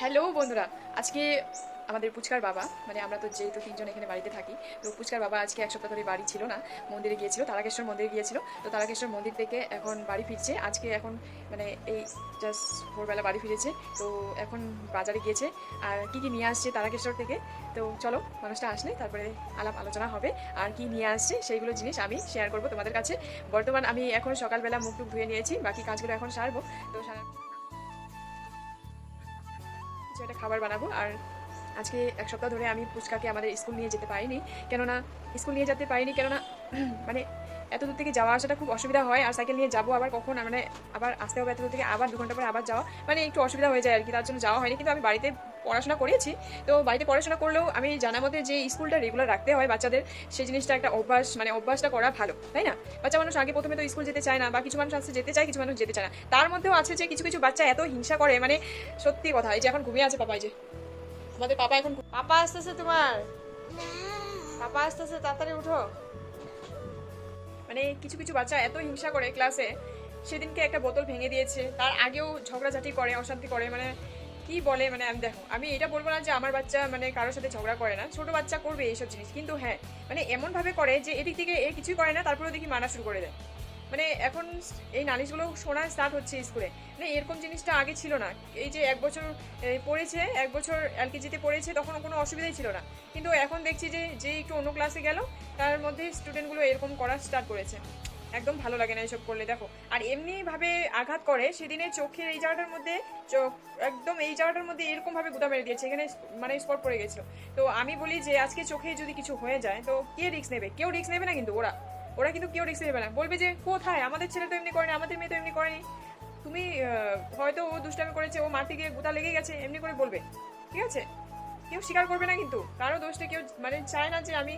Hello বন্ধুরা, আজকে আমাদের পুচকার বাবা মানে আমরা তো যেহেতু তিনজন এখানে বাড়িতে থাকি, তো পুচকার বাবা আজকে এক সপ্তাহ ধরে বাড়ি ছিল না, মন্দিরে গিয়েছিল, তারকেশ্বর মন্দিরে গিয়েছিল। তো তারকেশ্বর মন্দির থেকে এখন বাড়ি ফিরছে আজকে, এখন মানে এই জাস্ট ভোরবেলা বাড়ি ফিরেছে। তো এখন বাজারে গিয়েছে আর কি কি নিয়ে আসছে তারকেশ্বর থেকে। তো চলো, মানুষটা আসলে তারপরে আলাপ আলোচনা হবে আর কি নিয়ে আসছে সেইগুলো জিনিস আমি শেয়ার করবো তোমাদের কাছে। বর্তমান আমি এখন সকালবেলা মুখ টুক ধুয়ে নিয়েছি, বাকি কাজগুলো এখন সারবো। তো কিছু একটা খাবার বানাবো। আর আজকে এক সপ্তাহ ধরে আমি পুচকাকে আমাদের স্কুল নিয়ে যেতে পারিনি, কেননা মানে এত দূর থেকে যাওয়া আসাটা খুব অসুবিধা হয়। আর সাইকেল নিয়ে যাবো আবার কখন, মানে আবার আসতে হবে এত দূর থেকে, আবার 2 ঘন্টা পরে আবার যাওয়া, মানে একটু অসুবিধা হয়ে যায় আর কি, তার জন্য যাওয়া হয়নি। কিন্তু আমি বাড়িতে পড়াশোনা করেছি, তো বাড়িতে পড়াশোনা করলেও আমি জানা মতে যে স্কুলটা রেগুলার রাখতে হয় বাচ্চাদের, সেই জিনিসটা একটা অভ্যাস, মানে অভ্যাসটা করা ভালো, তাই না? বাচ্চা মানুষ আগে প্রথমে তো স্কুল যেতে চায় না, বা কিছু মানুষ আছে যেতে চায়, কিছু মানুষ যেতে চায় না। তার মধ্যেও আছে যে কিছু কিছু বাচ্চা এত হিংসা করে, মানে সত্যি কথা। এই যে এখন ঘুমিয়ে আছে পাপা, এই যে আমাদের পাপা এখন, পাপা আসতেছে তোমার, পাপা আসতেছে, তাড়াতাড়ি উঠো। মানে কিছু কিছু বাচ্চা এত হিংসা করে ক্লাসে, সেদিনকে একটা বোতল ভেঙে দিয়েছে, তার আগেও ঝগড়াঝাটি করে, অশান্তি করে, মানে কি বলে, মানে আমি দেখো, আমি এটা বলবো না যে আমার বাচ্চা মানে কারোর সাথে ঝগড়া করে না, ছোট বাচ্চা করবে এইসব জিনিস, কিন্তু হ্যাঁ মানে এমন ভাবে করে যে এদিক থেকে এ কিছুই করে না, তারপরেও দেখি মানা শুরু করে দেয়। মানে এখন এই নালিশগুলো শোনা স্টার্ট হচ্ছে স্কুলে, মানে এরকম জিনিসটা আগে ছিল না। এই যে 1 বছর পড়েছে, 1 বছর এলকেজিতে পড়েছে, তখন কোনো অসুবিধাই ছিল না। কিন্তু এখন দেখছি যে যে একটু অন্য ক্লাসে গেল, তার মধ্যে স্টুডেন্টগুলো এরকম করা স্টার্ট করেছে। একদম ভালো লাগে না এসব করলে, দেখো। আর এমনিভাবে আঘাত করে, সেদিনে চোখের এই জায়গাটার মধ্যে, চোখ একদম এই জায়গাটার মধ্যে এরকম ভাবে গুঁতা মেরে দিয়েছে, এখানে মানে স্পট পড়ে গেছিল। তো আমি বলি যে আজকে চোখে যদি কিছু হয়ে যায় তো কে রিস্ক নেবে? কেউ রিস্ক নেবে না, কিন্তু ওরা ওরা কিন্তু কেউ রিস্ক নেবে না, বলবে যে কোথায় আমাদের ছেলে তো এমনি করেনি, আমাদের মেয়ে তো এমনি করেনি। তুমি হয়তো ও দুষ্টামি করেছে, ও মারতে গিয়ে গুতা লেগে গেছে, এমনি করে বলবে, ঠিক আছে? কেউ স্বীকার করবে না, কিন্তু কারো দোষটা কেউ মানে চায় না যে আমি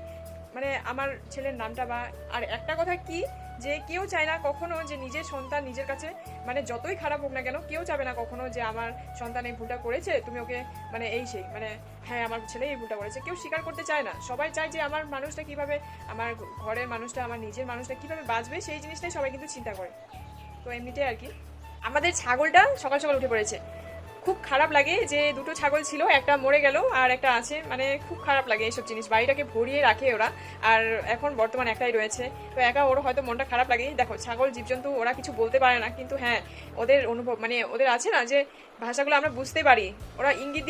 মানে আমার ছেলের নামটা বা। আর একটা কথা কি, যে কেউ চায় না কখনো যে নিজের সন্তান নিজের কাছে, মানে যতই খারাপ হোক না কেন, কেউ চাবে না কখনো যে আমার সন্তান এই ভুলটা করেছে, তুমি ওকে মানে এই সেই মানে হ্যাঁ আমার ছেলে এই ভুলটা করেছে, কেউ স্বীকার করতে চায় না। সবাই চায় যে আমার মানুষটা কিভাবে, আমার ঘরের মানুষটা, আমার নিজের মানুষটা কিভাবে বাঁচবে, সেই জিনিসটাই সবাই কিন্তু চিন্তা করে। তো এমনিতেই আর কি। আমাদের ছাগলটা সকাল সকাল উঠে পড়েছে, খুব খারাপ লাগে যে দুটো ছাগল ছিল, একটা মরে গেল আর একটা আছে, মানে খুব খারাপ লাগে এইসব জিনিস, বাড়িটাকে ভরিয়ে রাখে ওরা। আর এখন বর্তমান একটাই রয়েছে, তো একা ওর হয়তো মনটা খারাপ লাগে। দেখো, ছাগল জীবজন্তু ওরা কিছু বলতে পারে না, কিন্তু হ্যাঁ ওদের অনুভব, মানে ওদের আছে না যে ভাষাগুলো আমরা বুঝতে পারি, ওরা ইঙ্গিত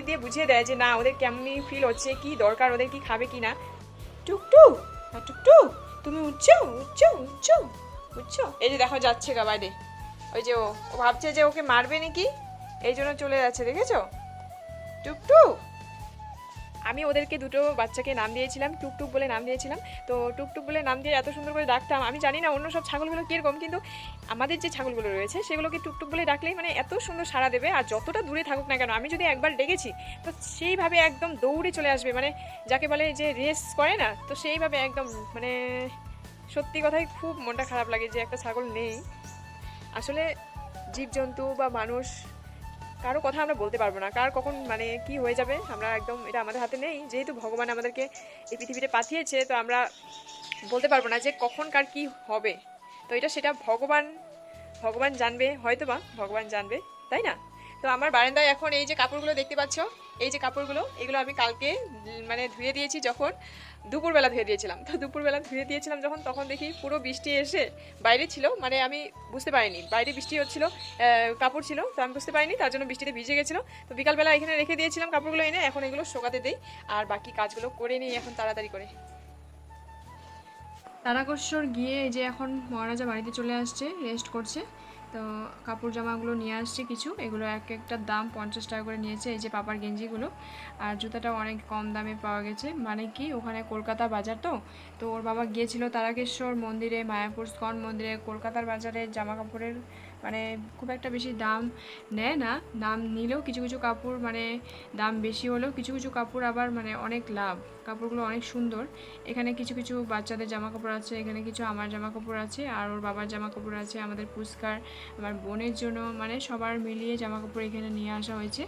দিয়ে বুঝিয়ে দেয় যে না ওদের কেমনি ফিল হচ্ছে, কি দরকার ওদের, কি খাবে কি না। টুকটু, টুকটু, তুমি উঠছো উঠছো উঠছো উঠছো, এই যে দেখো যাচ্ছে গা বাইরে। ওই যে ও ও ভাবছে যে ওকে মারবে নাকি, এই জন্য চলে যাচ্ছে, দেখেছো? টুকটুক। আমি ওদেরকে দুটো বাচ্চাকে নাম দিয়েছিলাম, টুকটুক বলে নাম দিয়েছিলাম। তো টুকটুক বলে নাম দিয়ে এত সুন্দর করে ডাকতাম, আমি জানি না অন্য সব ছাগলগুলো কীরকম, কিন্তু আমাদের যে ছাগলগুলো রয়েছে সেগুলোকে টুকটুক বলে ডাকলেই মানে এত সুন্দর সাড়া দেবে। আর যতটা দূরে থাকুক না কেন, আমি যদি একবার ডেকেছি তো সেইভাবে একদম দৌড়ে চলে আসবে, মানে যাকে বলে যে রেস করে না, তো সেইভাবে একদম মানে সত্যি কথাই খুব মনটা খারাপ লাগে যে একটা ছাগল নেই। আসলে জীবজন্তু বা মানুষ, কারো কথা আমরা বলতে পারবো না, কার কখন মানে কি হয়ে যাবে আমরা একদম, এটা আমাদের হাতে নেই। যেহেতু ভগবান আমাদেরকে এই পৃথিবীতে পাঠিয়েছে, তো আমরা বলতে পারবো না যে কখন কার কি হবে। তো এটা সেটা ভগবান ভগবান জানবে, হয়তো বা ভগবান জানবে, তাই না? তো আমার বারান্দায় এখন এই যে কাপড়গুলো দেখতে পাচ্ছ, এই যে কাপড়গুলো, এগুলো আমি কালকে মানে ধুয়ে দিয়েছি, যখন দুপুরবেলা ধুয়ে দিয়েছিলাম। তো দুপুরবেলা ধুয়ে দিয়েছিলাম যখন, তখন দেখি পুরো বৃষ্টি এসে বাইরে ছিল, মানে আমি বুঝতে পারিনি বাইরে বৃষ্টি হচ্ছিল, কাপড় ছিল, তো আমি বুঝতে পারিনি, তার জন্য বৃষ্টিতে ভিজে গেছিলো। তো বিকালবেলা এখানে রেখে দিয়েছিলাম কাপড়গুলো এনে, এখন এগুলো শোকাতে দিই আর বাকি কাজগুলো করে নিই এখন তাড়াতাড়ি করে। তারকেশ্বর গিয়ে এই যে এখন মহারাজা বাড়িতে চলে আসছে, রেস্ট করছে। তো কাপড় জামাগুলো নিয়ে আসছে কিছু, এগুলো এক একটার দাম 50 টাকা করে নিয়েছে, এই যে পাপার গেঞ্জিগুলো। আর জুতাটাও অনেক কম দামে পাওয়া গেছে, মানে কি ওখানে কলকাতা বাজার, তো তো ওর বাবা গিয়েছিল তারকেশ্বর মন্দিরে, মায়াপুর স্কন মন্দিরে, কলকাতার বাজারে জামা কাপড়ের মানে খুব একটা বেশি দাম নেয় না, দাম নিলেও কিছু কিছু কাপড় মানে দাম বেশি হলেও কিছু কিছু কাপড় আবার মানে অনেক লাভ, কাপড়গুলো অনেক সুন্দর। এখানে কিছু কিছু বাচ্চাদের জামা কাপড় আছে, এখানে কিছু আমার জামা কাপড় আছে, আর ওর বাবার জামা কাপড় আছে, আমাদের পুস্কার, আমার বোনের জন্য, মানে সবার মিলিয়ে জামা কাপড় এখানে নিয়ে আসা হয়েছে।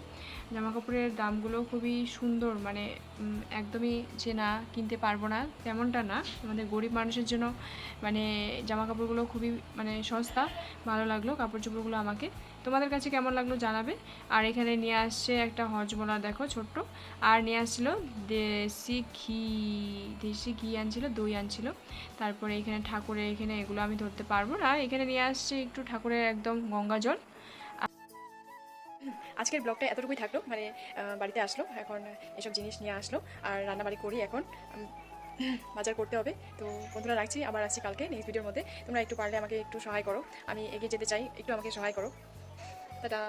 জামা কাপড়ের দামগুলো খুবই সুন্দর, মানে একদমই যে না কিনতে পারবো না তেমনটা না, আমাদের গরিব মানুষের জন্য মানে জামা কাপড়গুলো খুবই মানে সস্তা, ভালো লাগলো কাপড় চোপড়গুলো আমাকে। তো তোমাদের কাছে কেমন লাগলো জানাবে। আর এখানে নিয়ে আসছে একটা হজমোলা দেখো ছোট্ট, আর নিয়ে আসছিল দেশি ঘি আনছিল, দই আনছিল। তারপরে এখানে ঠাকুরের এখানে এগুলো আমি ধরতে পারবো না, এখানে নিয়ে আসছে একটু ঠাকুরের একদম গঙ্গা জল। আজকের ব্লগটা এতটুকুই থাকলো, মানে বাড়িতে আসলো এখন এসব জিনিস নিয়ে আসলো আর রান্নাবাড়ি করি এখন, বাজার করতে হবে। তো বন্ধুরা রাখছি, আবার আসছি কালকে নেক্সট ভিডিওর মধ্যে। তোমরা একটু পারলে আমাকে একটু সহায় করো, আমি এগিয়ে যেতে চাই, একটু আমাকে সহায় করো। টাটা।